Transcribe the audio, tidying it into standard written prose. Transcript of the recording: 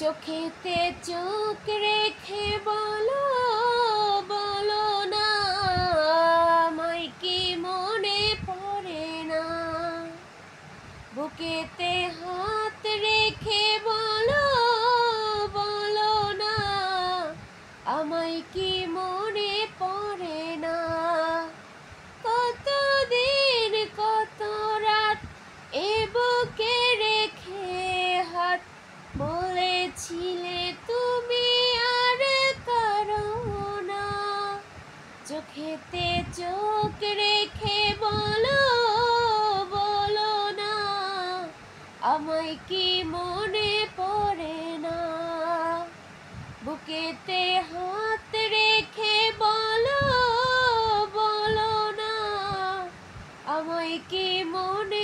চোখেতে চোখ রেখে বলো বলো না, আমায় কি মনে পড়ে না। বুকেতে হাত রেখে বলো বলো না, আমায় কি মনে পড়ে না। কতদিন কত রাত এ বুকে রেখে হাত বলেছিলে তুমি আর কারো না। চোখেতে চোখ রেখে বলো বলো না, আমায় কি মনে পড়ে না। বুকেতে হাত রেখে বলো বলো না, আমায় কি মনে